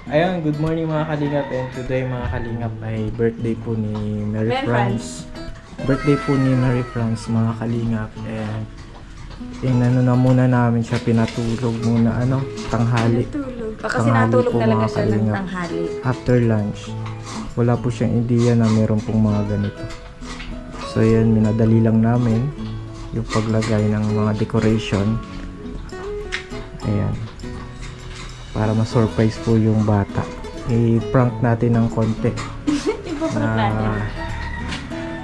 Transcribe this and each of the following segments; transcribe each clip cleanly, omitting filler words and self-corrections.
Ayun, good morning mga kalingap, and today mga kalingap ay birthday po ni Mary France. Birthday po ni Mary France mga kalingap, and inano na muna namin siya, pinatulog muna tanghali. Kasi natulog talaga siya ng tanghali. After lunch, wala po siyang idea na meron pong mga ganito. So yan, minadali lang namin yung paglagay ng mga decoration. Ayan, para ma-surprise po yung bata. I-prank natin ng konti. Ipaprank natin.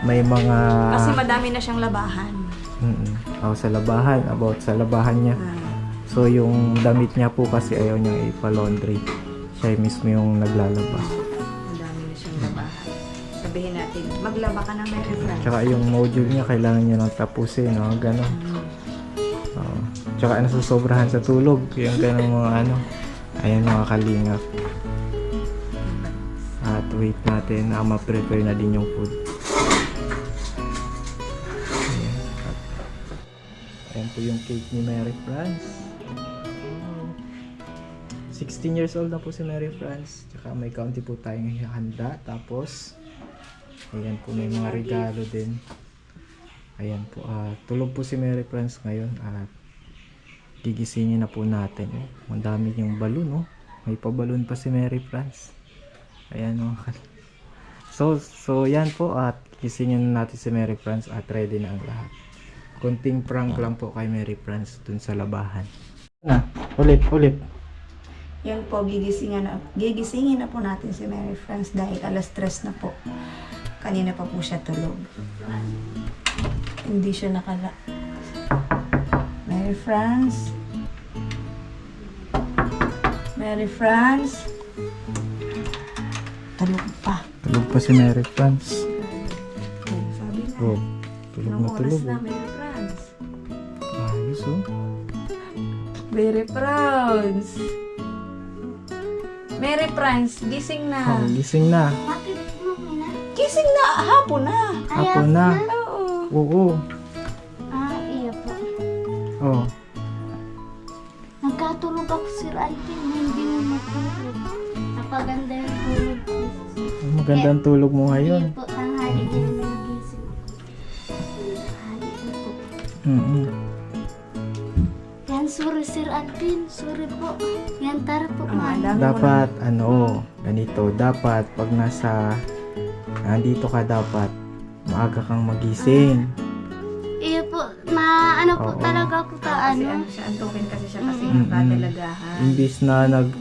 May mga... Kasi madami na siyang labahan. Sa labahan. About sa labahan niya. So yung damit niya po kasi ayaw niyang ipa-laundry. Siya mismo yung naglalaba. Madami na siyang labahan. Sabihin natin, maglaba ka ng Mary France. Tsaka yung module niya, kailangan niya nang tapusin. Ganon. Tsaka nasusobrahan sa tulog. Yung ganong mga Ayan mga kalingap. At wait natin na ma-prepare na din yung food. Ayan po yung cake ni Mary France. 16 years old na po si Mary France. Tsaka may kaunti po tayong handa. Tapos ayan po, may mga regalo din. Ayan po, tulog po si Mary France ngayon. At gigisingin na po natin. Ang dami yung balon. May pa-balon pa si Mary France. Ayan So yan po, at gisingin natin si Mary France at ready na ang lahat. Kunting prank lang po kay Mary France dun sa labahan. Ulit. Yan po, gigisingin na po natin si Mary France dahil alas 3 na po. Kanina pa po siya tulog. Hindi siya nakala. Mary France. Tulog pa. Tulog pa si Mary France. Sabi na. Tulog na Anong tulog. oras na, Mary France? Ayos Mary France. Mary France, gising na. Gising na. Gising na, hapon na. Hapon na. Oo. Iya po. Oh. Nagkatulog ako, Sir Alvin. Hindi mo matulog. Napaganda yung tulog ko. Magandang tulog mo Iya ngayon. po, tanghali din na nagising ako. Tanghali na po. Yan, sorry Sir Alvin. Sorry po. Yan, tara po, man. Dapat ganito. Dapat pag nandito ka, dapat maaga kang magising. Iya po, maano po Oo. talaga ako ka Kasi ano. siya, antukin kasi siya kasi nagtatalagahan. Imbis na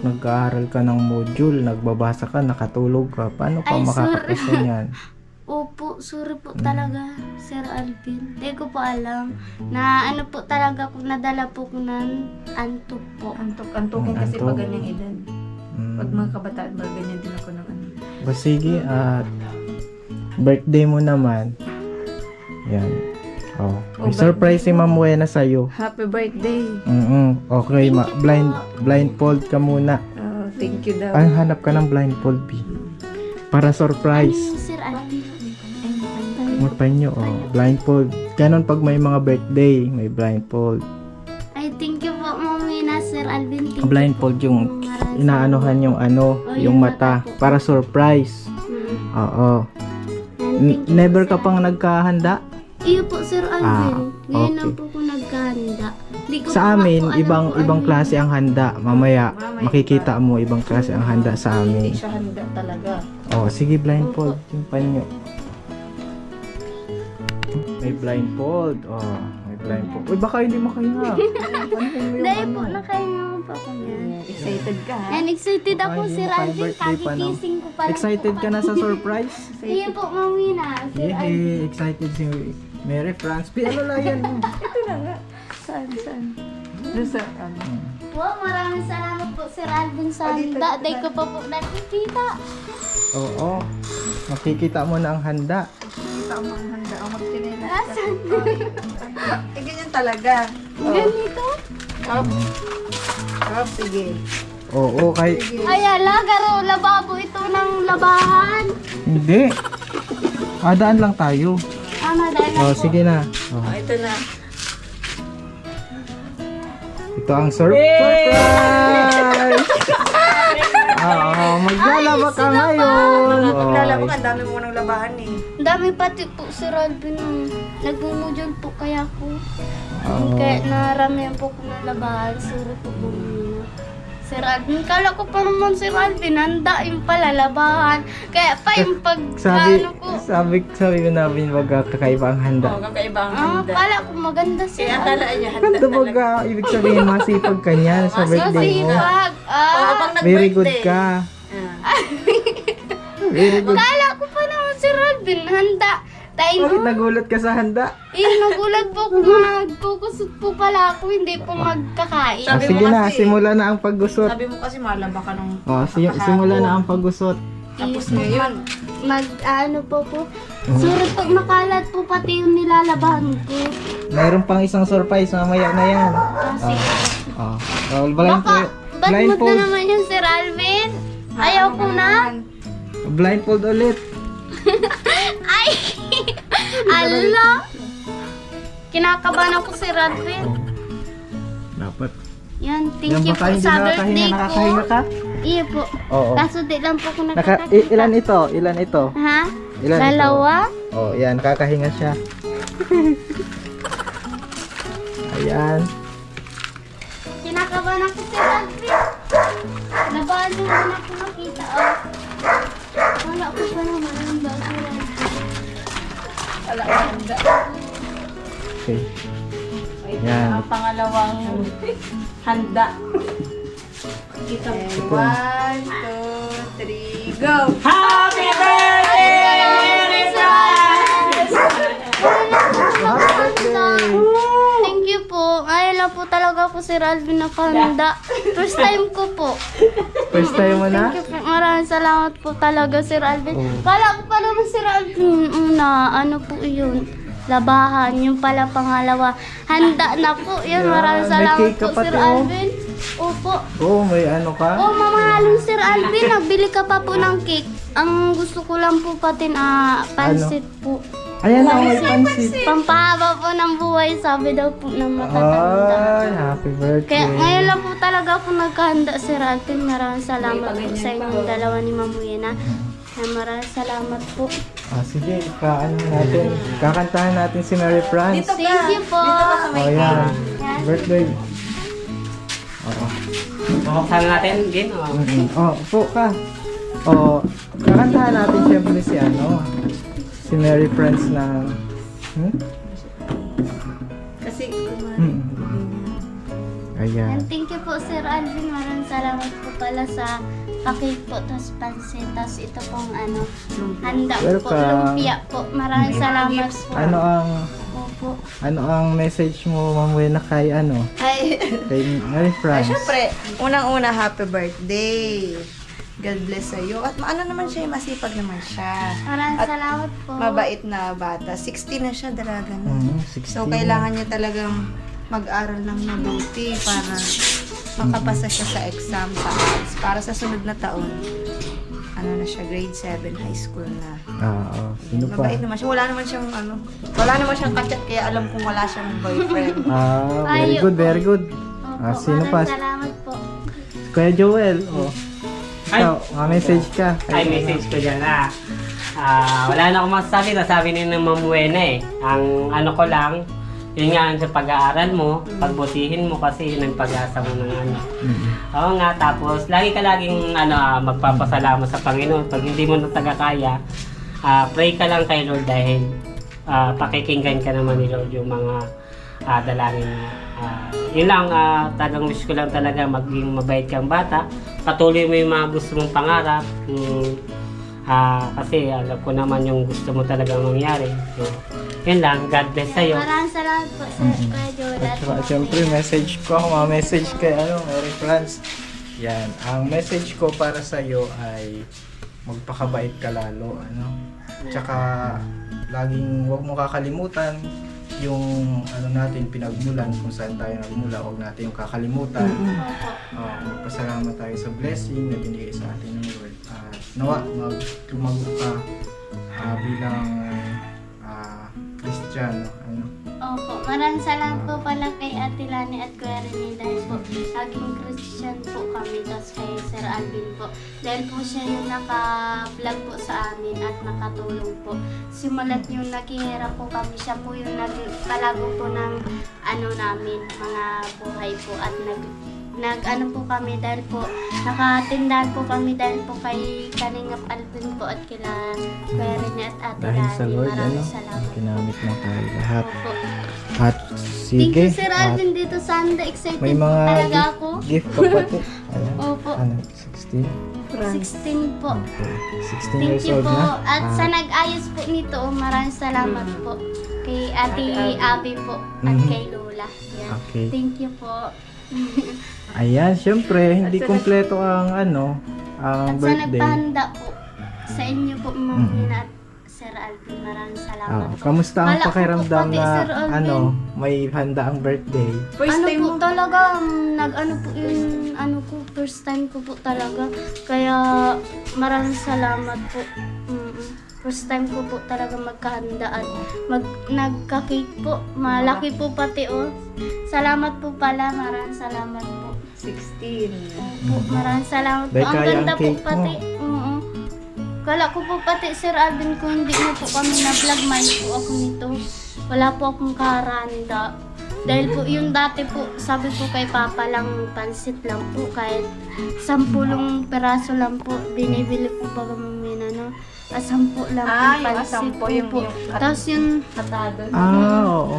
nag-aaral ka ng module, nagbabasa ka, nakatulog ka, paano ka Ay, makakapasa niyan? Opo, sorry po talaga, Sir Alvin. Hindi ko po alam na ano po talaga kung nadala po ko ng antok po. Antukin kasi Antok. pag ganyang edad. Pag mga kabataan, mga ganyan din ako ng ano. Sige, at birthday mo naman. Yan. May surprise si Ma'am Wena sa'yo. Happy birthday! Okay, blindfold ka muna. Oh, thank you daw. Ay, hanap ka ng blindfold, B. Para Ano surprise. yung Sir Alvin? May panyo, blindfold. Ganon pag may mga birthday, may blindfold. Ay, thank you po, Mami na Sir Alvin. Thank you Blindfold po. yung Maraming inaanohan yung yung mata. po. Para surprise. Hmm. Oo. Thank you Never po, ka pang nagkahanda? Iyo po, Sir Alvin. Ngayon lang okay. po ko nagkahanda. Di ko Sa po amin, ako alam ibang kung ano klase ang handa. Mamaya, makikita mo ibang klase ang handa sa amin. Hindi siya handa talaga. Sige, blindfold. Yung panyo. May blindfold. May blindfold. Uy, baka hindi makahinga. Dahil po, nakahinga ko pa ko yan. Excited ka ha? And excited ako, Baka hindi Sir mo kaya Alvin. birthday pa, no? Kagigising ko pa lang. Excited ka na sa surprise? Iyo po, Mami na. Sir Alvin. Yehey, excited si Mary France. Ano lang yan? Ito na nga. Saan? Doon sa ano? Wow, maraming salamat po, Sir Alvin, sa handa. Dahil ko pa po nakikita. Oo. Makikita mo na ang handa. Kita mo ang handa. Ang magtinela. Asan? Ganyan talaga. Ganito? Sige. Oo, kahit... Ay, ala, garo, lababo ito ng labahan. Hindi. Daan lang tayo. Ano, dahil na po. Sige na. Ito na. Ito ang surprise! Maglaba ka ngayon. Maglalaba ka, Oy. ang dami mo nang labahan eh. Ang dami pati po si Alvin. Nagmumudyon po kaya ko. Oh. Kaya naramihan po ko ng labahan. Sorry po bumina. Sir Alvin, kala ko pa naman si Alvin, handa yung pala labahan. Kaya pa yung pag Sabi, ano ko. sabi ko namin wag kakaiba ang handa. kakaiba ang Ah, kala ko maganda si Kaya Alvin. akala niya handa Ganda baga, ibig sabihin masipag ka niyan sa birthday mo. Masipag. Ah, pag Very good ka. Very good. kala ko pa naman si Alvin, handa. Tayo Bakit nagulat ka sa handa? nagulat po kung magkukusot po pala ako, hindi po magkakain. Ah, Sabi mo sige na, kasi- simula na ang paggusot. Sabi mo kasi malaba ka nung Oh, simula na ang paggusot. tapos ngayon. Ano po. Sorry po, makalat po pati yung nilalabahan ko. Mayroon pang isang surprise mamaya na yan. Kasi, Oh. baka, Oh, ba't mood na blindfold. naman yung Sir Alvin? Ayaw ko na. Blindfold ulit. Ay! Ala! Kinakabahan ako Sir Alvin. Dapat. Yan, Yan thank you baka po hindi sa nakakahinga, birthday nakakahinga ko. ka? Iya po. Oo. Kaso di lang po ako nakakakita. Ilan ito? Ilan ito? Ha? Ilan ito? Dalawa? Oh, yan, nakakahinga siya. Ayan. Kinakabahan ako Sir Alvin. Nabahan yung una ko nakita. Oh. Wala ko pa naman ang bago. Wala ka handa. Okay. Yan. Ang pangalawang handa. Kita mo. 1, 2, 3, go! Happy Thank you po. Ayaw lang po talaga po si Alvin nakahanda. First time ko po. First time mo na? Thank you po. Maraming salamat po talaga Sir Alvin. Oh. Kala ko pa naman Sir Alvin una. Ano po yun? Labahan. Yung pala pangalawa. Handa na po. Yun. Maraming May salamat cake ka po pa, Sir Teo. Alvin. Opo. Oo, may ano ka? Oh, mamahalin Sir Alvin. Nagbili ka pa po ng cake. Ang gusto ko lang po patin pansit po. Ayan na, may pansit. Pampahaba po ng buhay, sabi daw po ng matatanda. Ay, happy birthday. Kaya ngayon lang po talaga ako nagkahanda, Sir Alvin. Maraming salamat po sa inyong dalawa ni Ma'am Wena. Kaya maraming salamat po. Ah, sige, ano natin. Kakantahan natin si Mary France. Dito ka. Thank you po. Dito ka sa may Oh, yan. Birthday. Oo. Buksan natin din. Oh, upo ka. Oh, kakantahan natin siyempre si si Mary France na Kasi Ayan. And thank you po, Sir Alvin. Maraming salamat po pala sa pakik po, tapos pansit, tapos ito pong handa po, Welcome. lumpia po. Maraming salamat po. Opo. Ano ang message mo, Ma'am Wena, kay Ay, kay Mary ay France? syempre, unang-una, happy birthday. God bless sa'yo. At ano naman siya, masipag naman siya. Maraming At salamat po. mabait na bata. 16 na siya, dalaga na. 16. So, kailangan niya talagang mag-aral ng mabuti para makapasa siya sa exam sa ALS. Para sa sunod na taon, na siya, grade 7, high school na. Oo. Sino pa? Mabait naman siya. Wala naman siyang wala naman siyang kachat, kaya alam kong wala siyang boyfriend. Very good, very good. Opo, Sino pa? maraming salamat po. Kuya Joel, ikaw, message ka. Ay, message ko dyan wala na akong masasabi. Nasabi ni ng Ma'am Wena Ang ano ko lang, yun nga sa pag-aaral mo, pagbutihin mo kasi yun ang pag-asa mo ng Oo nga, tapos lagi ka laging magpapasalamat sa Panginoon. Pag hindi mo na tagakaya, pray ka lang kay Lord dahil pakikinggan ka naman ni Lord yung mga dalangin mo. Yun lang, tagang wish ko lang talaga maging mabait kang bata. Patuloy mo yung mga gusto mong pangarap. Kasi alam ko naman yung gusto mo talaga mangyari. So, yun lang, God bless sa'yo. Maraming salamat po sa Kuya Joel. At saka, siyempre, message ko, message kay Mary France. Yan, ang message ko para sa iyo ay magpakabait ka lalo, Tsaka, laging huwag mo kakalimutan yung natin pinagmulan, kung saan tayo nagmula, huwag natin yung kakalimutan. Magpasalamat tayo sa blessing na binigay sa atin ng Lord. Nawa, lumago ka bilang Kristiyano. Ano? Opo, maraming salamat po pala kay Ate Lani at Kuya Rene dahil po naging Christian po kami, tapos kay Sir Alvin po. Dahil po siya yung naka-vlog po sa amin at nakatulong po. Simulat yung naghihirap po kami, siya po yung nagpalago po ng ano namin, mga buhay po at nag-ano po kami dahil po nakatindahan po kami dahil po kay Kaningap Alvin po at kila Kuya Rene at Ate Dahil Lani. sa Lord, Maraming ano, salamat. ginamit mo tayo lahat. Opo. At Thank you, sige, Sir at Alvin, dito sa Anda. Excited may po mga talaga ako. gift pa pati. Ayan. Opo. Ano, 16? 16 po. Okay. 16 Thank years you old po. na. At sa nag-ayos po nito, maraming salamat po. Kay Ate Abby po at Mhm. kay Lola. Yan. Okay. Thank you po. Ayan, syempre, hindi kumpleto ang ano, ang At sa birthday. nagpahanda po sa inyo po, Ma'am Mhm. Mina at Sir Alvin, maraming salamat po. Kamusta ang Kala ko po pakiramdam pati, na Sir Alvin. ano, may handa ang birthday? First ano time po mo? talaga, nag-ano po yung ano ko, first time ko po talaga. Kaya maraming salamat po. First time ko po talaga magkahanda at nagka-cake po. Malaki po pati oh. Salamat po pala, maraming salamat po. 16. Po, maraming salamat po. Dahil Ang kaya ang ganda po cake mo. pati. Oo. Kala ko po pati Sir Alvin kung hindi mo po kami na-vlog, mind po ako nito. Wala po akong karanda. Dahil po yung dati po, sabi ko kay Papa lang, pansit lang po. Kahit 10 peraso lang po, binibili po pa kami na no. 10 lang po Yung pansit asampo, po. Tapos yung katado. Oo.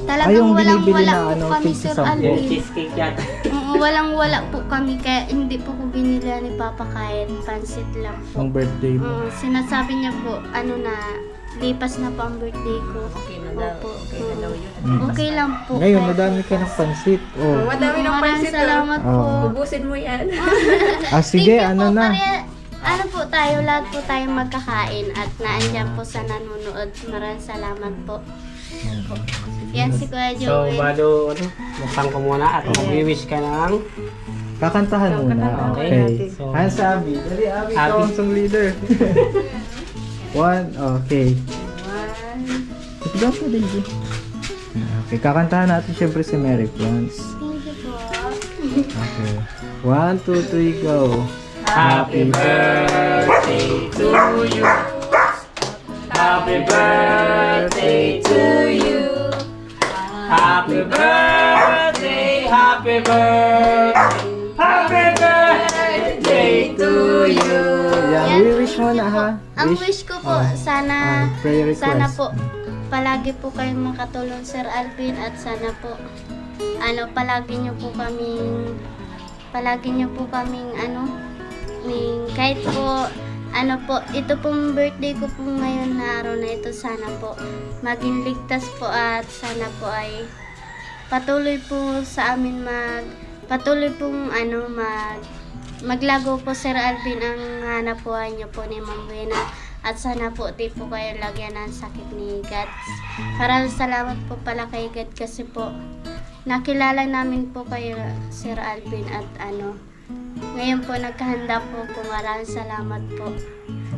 talagang yung walang binibili wala na po ano, kami tig Sir 10. Yung Alvin. cheesecake yata. Oo, walang wala po kami kaya hindi po ko binili ni Papa kahit pansit lang po. Ang birthday mo. Sinasabi niya po, ano na, lipas na po ang birthday ko. Okay na daw. Opo. Okay na daw yun. Okay lang po. Ngayon, Kahit madami ka ng pansit. Oh. Madami ng Maraming pansit. salamat po. Oo. Ubusin mo yan. Sige, Thank you ano po, na. ano po tayo, lahat po tayo magkakain at naandyan po sa nanonood. Maraming salamat po. Yan si Kuya So, Joel. balo, ano, buksan ko muna at mag-wish ka ng Kakantahan muna. Okay. So, Ayan sa Abby. Dali, Abby, ikaw Abby. ang song leader. 1, okay. Ito ba ito, Daisy? Okay, kakantahan natin syempre si Mary Flans. Thank you po. Okay. 1, 2, 3, go. Happy birthday to you. Happy birthday to you. Happy birthday, happy birthday, happy birthday to you. Yan, wish mo na ha. Ang wish ko po, sana, prayer request. sana po, palagi po kayong makatulong Sir Alvin at sana po, ano, palagi nyo po kaming, kahit po, ano po, ito pong birthday ko po ngayon na araw na ito, sana po, maging ligtas po at sana po ay patuloy po sa amin patuloy pong ano, maglago po Sir Alvin ang hanap buhay niyo po ni Ma'am Buena at sana po di po kayo lagyan ng sakit ni God. Maraming salamat po pala kay God kasi po nakilala namin po kayo Sir Alvin at ano, ngayon po nagkahanda po po, maraming salamat po.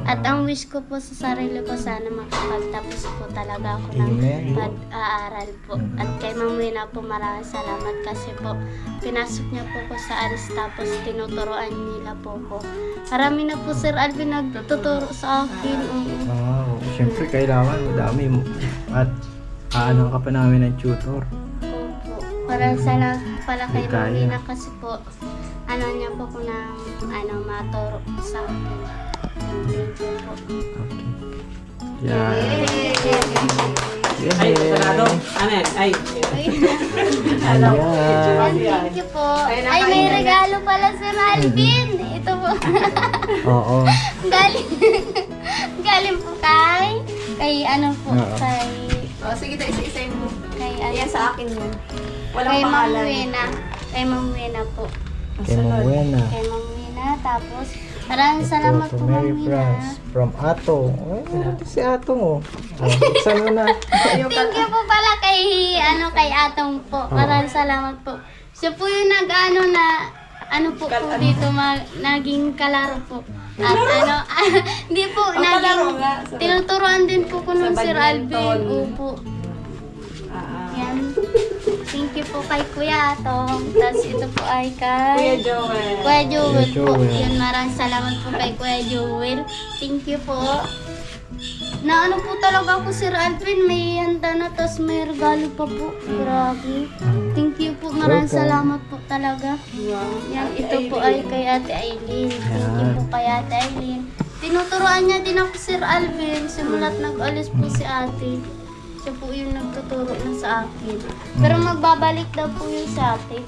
At ang wish ko po sa sarili ko, sana makapagtapos po talaga ako ng Amen. pag-aaral po. At kay Ma'am Wina po maraming salamat kasi po pinasok niya po ko sa alis tapos tinuturoan nila po ko. Marami na po Sir Alvin nagtuturo sa akin. Wow, syempre kailangan madami mo. At ano ka pa namin ng tutor. Opo. Maraming salamat pala kay Ma'am Kaya. Wina kasi po ano niya po ko ng ano, maturo sa akin. Thank you po. Okay. Yan. Ay, sarado. Ano yan? Ay. Ayan. Thank you po. Ay, may regalo pala Sir Alvin. Ito po. Oo. galing, galing po kay ano po, Oo. kay Sige tayo, isa-isay mo. ano, Yan sa akin yun. kay Walang Ma'am pangalan. Wena. Kay Ma'am Wena po. Kay Ma'am Buena. Kay Ma'am Wena. Tapos, maraming salamat Ito, po to Ma'am Mary Wena. France. From Ato. Ay, si Ato mo. Saan mo na? Thank you po pala kay kay Atong po. Maraming salamat po. Siya po yung nag-ano na ano po dito naging kalaro po. At ano, hindi po, kalaro naging nga. tinuturuan din po ko ng Sa Sir Alvin. badminton. Opo. Thank you po kay Kuya Atong. Tapos ito po ay kay Joel. Kuya Joel Kuya po. Joel. Yun, maraming salamat po kay Kuya Joel. Thank you po. Na ano po talaga ako, Sir Alvin, may handa na, tapos may regalo pa po. Grabe. Thank you po, maraming Welcome. salamat po talaga. Wow. Yan, ito po ay kay Ate Aileen. Thank you po kay Ate Aileen. Tinuturoan niya din ako, Sir Alvin, simula't nag-alis po si Ate. Siya po yung nagtuturo na sa akin. Pero magbabalik daw po yun sa Ate.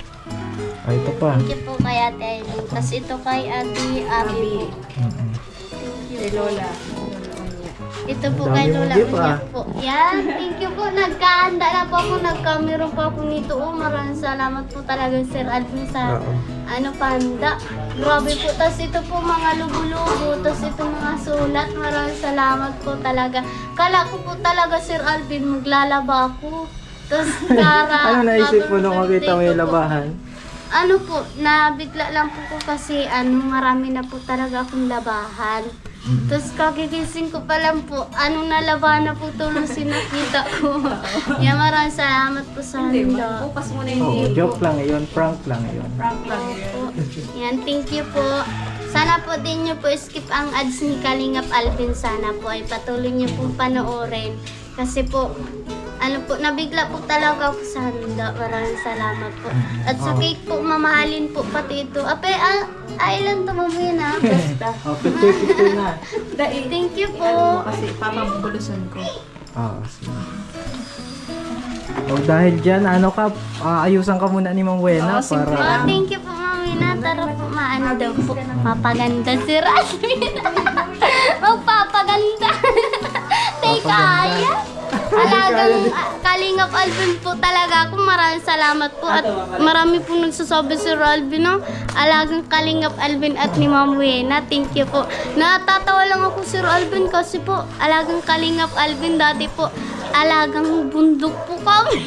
Ay, ito pa. Thank you po kay Ate Aileen. Tapos ito kay Ate Abby po. Mm-mm. Thank you Kay po. Lola. Ito po Ang kay dami mong Lola gift, Unya po. Yan, thank you po. Nagkahanda na po ako. Nagkamera po ako nito. Oh, maraming salamat po talaga, Sir Alvin, sa Oo. panda. Grabe po. Tapos ito po mga lubo-lubo. Tapos ito mga sulat. Maraming salamat po talaga. Kala ko po talaga, Sir Alvin, maglalaba ako. Tapos Ano naisip mo nung makita mo yung labahan? Ano po, nabigla lang po ko kasi marami na po talaga akong labahan. Tapos kagigising ko pa lang po, nalabahan na po tuloy sinakita ko. Yan, maraming salamat po sa Hindi, handa. bukas muna yung Oo, video. joke lang yun, prank lang yun. Prank lang yun. Po. Yan, thank you po. Sana po din nyo po skip ang ads ni Kalingap Alvin. Sana po ay patuloy nyo po panoorin. Kasi po, nabigla po talaga ako sa handa. Maraming salamat po. At sa cake po, mamahalin po pati ito. Ape, ilan to mamaya na? Basta. Oh, picture na. Dahil, Thank you ano po. kasi papabulusan ko. Oo, sige. Oh, dahil dyan, ayusan ka muna ni Mang Wena Oo, simple para... Oh, thank you po, Mamina. Tara po, maano daw po. Mapaganda si Rasmin. Magpapaganda. Teka, ayan. Talagang Kalingap Alvin po talaga ako. Maraming salamat po. At marami po nagsasabi si Alvin, no? Alagang Kalingap Alvin at ni Ma'am Wena. Thank you po. Natatawa lang ako si Alvin kasi po, alagang Kalingap Alvin dati po. Alagang bundok po kami.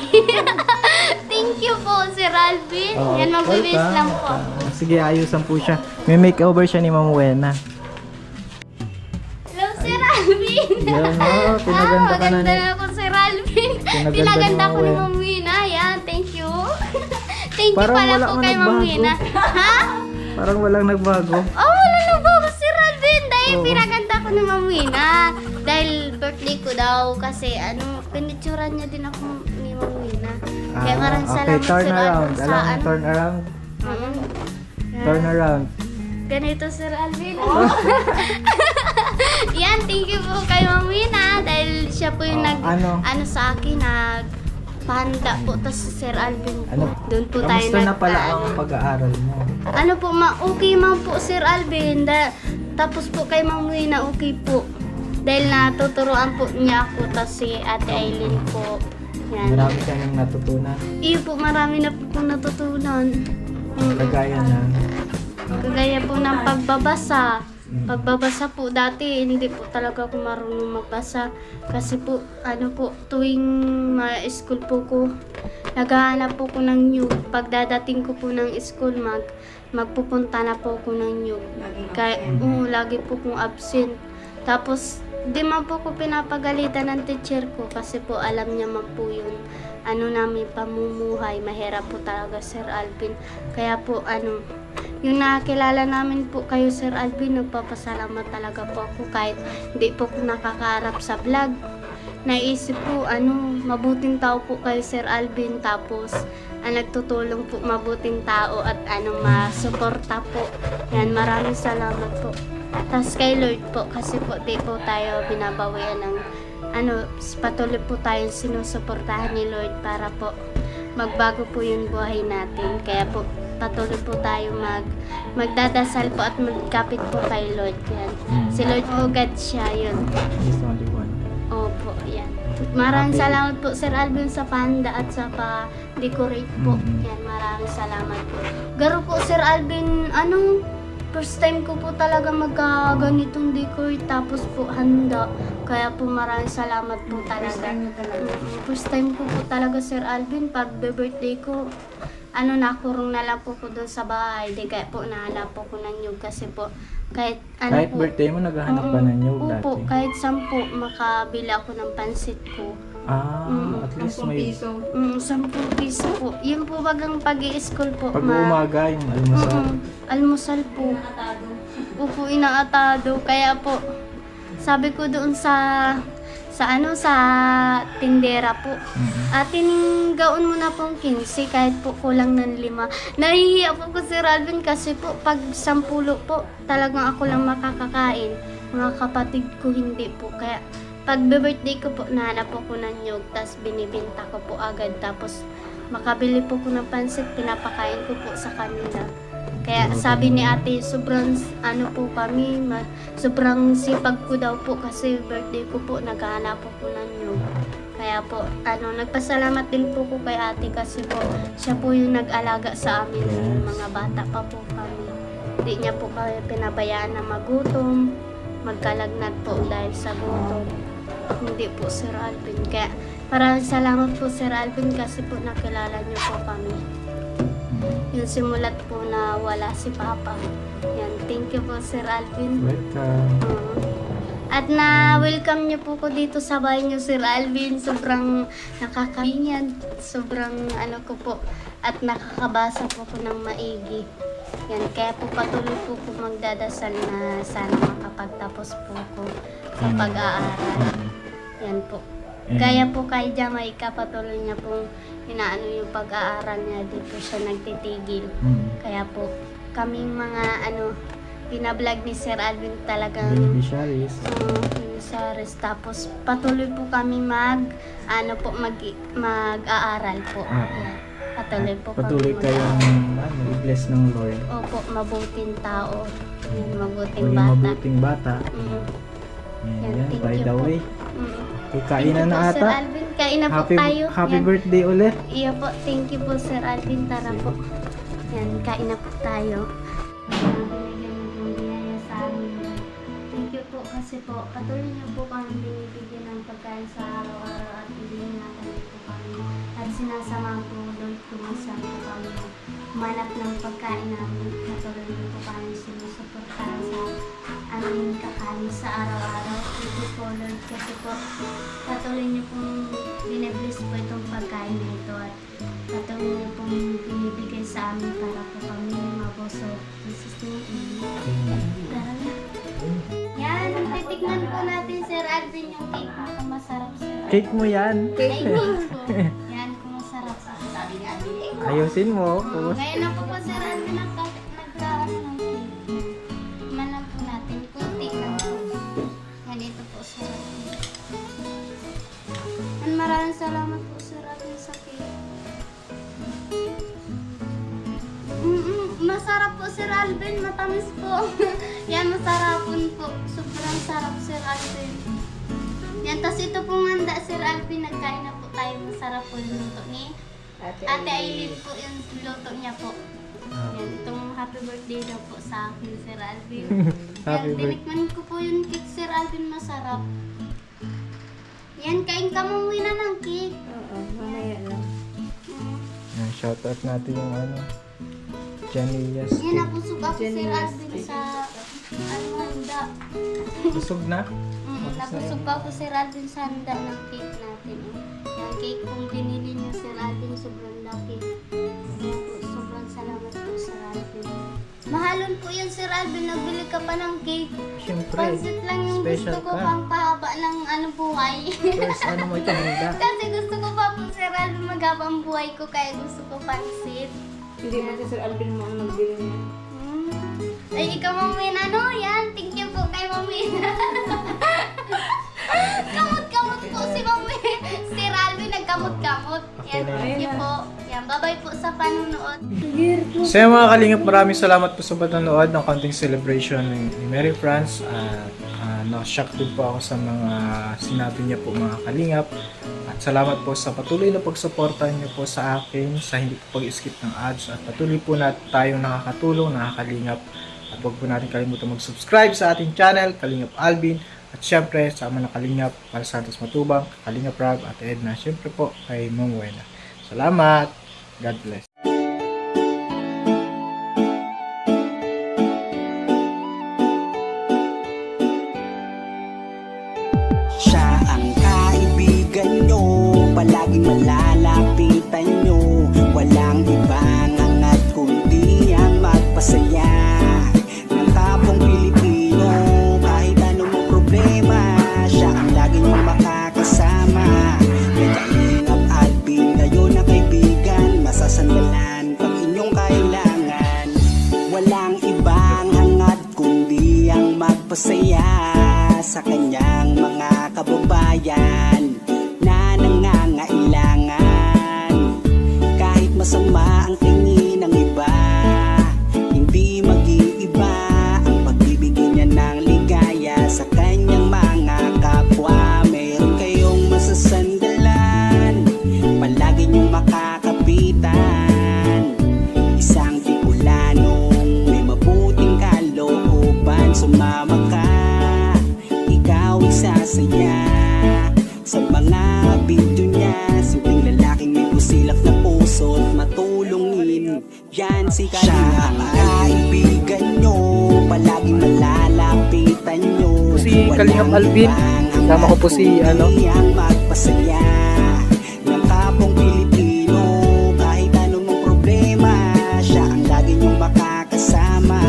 Thank you po, Sir Alvin. Oo, Yan, magbibis welcome. lang po. Sige, ayusan po siya. May makeover siya ni Mang Wena. Hello, Sir Alvin. Yan, pinaganda ka na maganda ni... na ako, Sir Alvin. Pinaganda Pinaganda ni ko ni Ma'am Ma'am Wina. Yan, thank you. Thank you Parang pala wala po kang kay Ma'am nagbago. Wina. Ha? Parang walang nagbago. Oh, wala na ba Sir Alvin? Dahil Oo. pinaganda ko ni Ma'am Wina. Dahil birthday ko daw. Kasi pinitsuran niya din ako ni Ma'am Wina. Kaya maraming okay, salamat, turn Sir around. Alvin, Alam mo, sa turn around. Mm. Turn around. Ganito, Sir Alvin. Yan, thank you po kay Ma'am Wina. Dahil siya po yung ano? sa akin, nagpahanda po. Tapos si Sir Alvin po. Ano? Doon po tayo Kamusta na pala nagpaano. ang pag-aaral mo? Ano po, okay man po, Sir Alvin. Tapos po kay Ma'am Wina, okay po. Dahil natuturuan po niya ako. Tapos si Ate Aileen po. Yan. Marami ka nang natutunan. Iyo po, marami na po kong natutunan. Kagaya na. Kagaya po ng pagbabasa. Pagbabasa po, dati hindi po talaga ako marunong magbasa. Kasi po, tuwing ma-school po ko, naghahanap po ko ng nyug. Pagdadating ko po ng school, magpupunta na po ko ng nyug. Kaya, lagi po kong absent. Tapos, di man po ko pinapagalitan ng teacher ko kasi po alam niya man po yun. Namin pamumuhay, mahirap po talaga, Sir Alvin. Kaya po, yung nakakilala namin po kayo, Sir Alvin, nagpapasalamat talaga po ako kahit hindi po ko nakakaharap sa vlog. Naisip po, mabuting tao po kayo, Sir Alvin. Tapos, nagtutulong po mabuting tao at masuporta po. Yan, maraming salamat po. Tapos kay Lord po, kasi po di po tayo binabawian ng patuloy po tayong sinusuportahan ni Lord para po magbago po yung buhay natin. Kaya po patuloy po tayo magdadasal po at magkapit po kay Lord. Yan. Si Lord po God siya yun. He's only one. Opo, yan. Maraming salamat po, Sir Alvin, sa panda at sa pa-decorate po. Yan, maraming salamat po. Garo po, Sir Alvin, first time ko po talaga magkaganitong decorate tapos po handa. Kaya po maraming salamat po talaga. First time ko po talaga, Sir Alvin, pag birthday ko, nakurong na lang po ko doon sa bahay. Di kaya po nahanap po ko ng nyug kasi po kahit Kahit po. birthday mo, naghahanap ka ng nyug dati. Opo, kahit 10 makabila ako ng pansit ko. At least 10 may... piso. 10 piso po. Yun po bagang pag-i-school po. Pag umaga, yung almusal. Almusal po. Opo, inaatado. Kaya po, sabi ko doon sa tindera po. Tininggaon mo na pong 15 kahit po kulang ng 5. Nahihiya po ko si Alvin kasi po pag 10 po talagang ako lang makakakain. Mga kapatid ko hindi po. Kaya pag birthday ko po nahanap po ko ng nyug tapos binibinta ko po agad tapos makabili po ko ng pansit pinapakain ko po sa kanila. Kaya sabi ni ate, sobrang po kami, sobrang sipag ko daw po kasi birthday ko po, naghahanap po ko ng nyug. Kaya po, nagpasalamat din po ko kay ate kasi po, siya po yung nag-alaga sa amin, yung mga bata pa po kami. Hindi niya po kami pinabayaan na magutom, magkalagnat po dahil sa gutom. Hindi po Sir Alvin. Kaya maraming salamat po Sir Alvin kasi po nakilala niyo po kami. Yung simulat po na wala si Papa. Yan, thank you po Sir Alvin. Welcome. At na-welcome niyo po ko dito sa bahay niyo Sir Alvin. Sobrang nakakabinyan. Sobrang ko po. At nakakabasa po ko ng maigi. Yan, kaya po patuloy po ko magdadasal na sana makapagtapos po ko sa pag-aaral. Yan po. Kaya po kay Jamaica, patuloy niya pong inaano yung pag-aaral niya. Di po siya nagtitigil. Kaya po, kaming mga binablog ni Sir Alvin talagang Beneficiaries. beneficiaries. Tapos patuloy po kami mag-aaral po. Yan. Patuloy kayong i-bless ng Lord. Opo, mabuting tao. Yan, mabuting Maging bata. mabuting bata. Yan, Yan, thank by you the po. way. Thank Kainan you na po, Sir ata. Alvin. Kain na po tayo. Happy Yan. birthday ulit. Iya po, thank you po Sir Alvin. Tara po. Yan, kain na po tayo. Binigyan mo pong biyaya sa amin. Thank you po kasi po, patuloy niyo po kami binibigyan ng pagkain sa araw-araw at binigyan po kami. At sinasamahan po Lord kumasan po kami. Manap ng pagkain namin. Patuloy niyo po kami sinusuportahan sa aming kakain sa araw-araw. Thank you po Lord kasi po patuloy niyo pong binibless po itong pagkain na ito at patuloy niyo pong binibigay sa amin para po kami mabusog. Jesus name, amen. Tara na. Yan, titignan po natin Sir Alvin yung cake na kung masarap Sir. Cake mo yan. Ay, cake po. Yan, kung masarap sa sabi ni Alvin. Ayusin mo. Ngayon na po Sir Alvin nagkaano ng cake. Manan po natin, kunti lang po. Yan, ito po Sir Alvin. And maraming salamat po Sir Alvin sa cake. Masarap po Sir Alvin, matamis po. Yan, masarapon po. Sobrang sarap Sir Alvin. Yan, tas ito pong handa Sir Alvin, nagkain na po tayo. Masarap po yung luto ni Ate Aileen po yung luto niya po. Yan, itong happy birthday daw po sa akin Sir Alvin. Happy Yan, birthday. tinikman ko po yung cake Sir Alvin, masarap. Yan, kain ka mong na ng cake. Oo, mamaya lang. Yan, shoutout natin yung Janiyas. Yan, napusok ako Sir Alvin sa handa. Busog na? Napusok ako Sir Alvin sa handa ng cake natin. Yung cake kong binili niyo Sir Alvin, sobrang laki. Sobrang salamat po Sir Alvin. Mahalon po yan Sir Alvin, nagbili ka pa ng cake. Siyempre. Pansit lang yung Special gusto ko ka. pang pahaba ng buhay. First, ano mo ito handa? Kasi gusto ko pa po Sir Alvin maghabang buhay ko kaya gusto ko pansit. Hindi mo si Sir Alvin mo ang nagbili niya. Ay, ikaw Mamin, yan? Thank you po kay Mamin. Kamot-kamot po si Mamin. Si Alvin nagkamot-kamot. Yan, thank you po. Yan, bye-bye po sa panunood. So yung mga kalingap, maraming salamat po sa panonood ng konting celebration ni Mary France. At na-shock din po ako sa mga sinabi niya po mga kalingap. At salamat po sa patuloy na pagsuporta niyo po sa akin sa hindi po pag-skip ng ads. At patuloy po na tayong nakakatulong, nakakalingap. At huwag po natin kalimutan mag-subscribe sa ating channel, Kalingap Alvin. At syempre sa mga nakalingap, Carl Santos Matubang, Kalingap Rob at Edna. Syempre po kay Ma'am Wena. Salamat. God bless. Siya ang kaibigan nyo palaging malalapitan nyo. Walang ibang hangat kundi ang magpasaya ng kapong Pilipino. Kahit anong problema, siya ang lagi nyong makakasama. May Kalingap Alvin, kayo na kaibigan, masasandalan pag inyong kailangan. Walang ibang hangat kundi ang magpasaya sa kanyang mga kababayan na nangangailangan. Kahit masama ang tingin ng iba, hindi mag-iiba ang pagbibigay niya ng ligaya sa kanyang mga kapwa. Meron kayong masasandalan, palagi niyong makakapitan. Isang Bicolanong may mabuting kalooban. Sumama ka, ikaw isasaya sa mga video niya. Simpleng lalaking may busilak na puso at matulungin. Yan si Kalingap, kaibigan nyo, palaging malalapitan nyo. Si Kalingap Alvin, kasama ko po si ang magpasaya ng kapong Pilipino. Kahit anong problema, siya ang lagi nyong makakasama.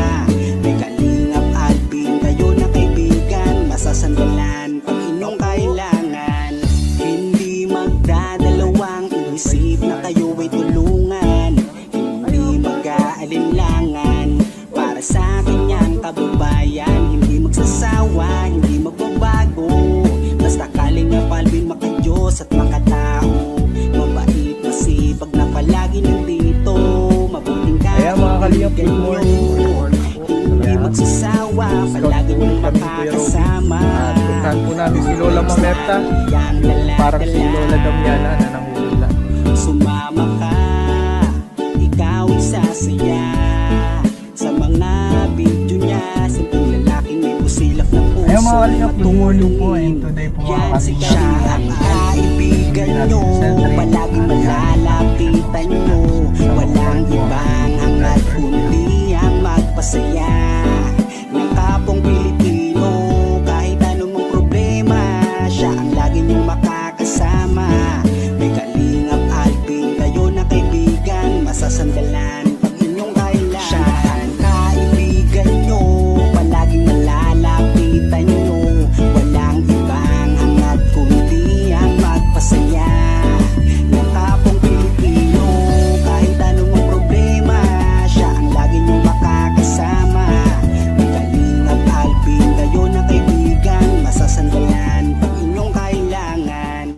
May Kalingap Alvin, kayo na kaibigan, masasandalan pag inyong kailangan. Hindi magdadalawang isip na kayo ay tulungan. Hindi mag-aalinlangan para sa kanyang kababayan. Hindi magsasawa, hindi magbabago. Basta Kalingap Alvin, maka-Diyos at makatao. Mabait, masipag na palagi nandito. Mabuting Ayan mga Kalingap, good morning. hindi magsasawa, palagi niyong makakasama. At puntahan po namin si Lola Mamerta. Parang si Lola Damiana na nangungula. Sumama ka, ikaw isasaya sa mga video niya. Simpleng lalaking may busilak na puso. Ayan mga Kalingap, good morning po. And today po mga Yan si Kalingap, siya ang kaibigan nyo, palaging malalapitan nyo. Walang ibang hangat kundi ang magpasaya ng kapong Pilipino. Kahit anong problema, siya ang lagi nyong makakasama. May Kalingap Alvin, kayo na kaibigan, masasandalan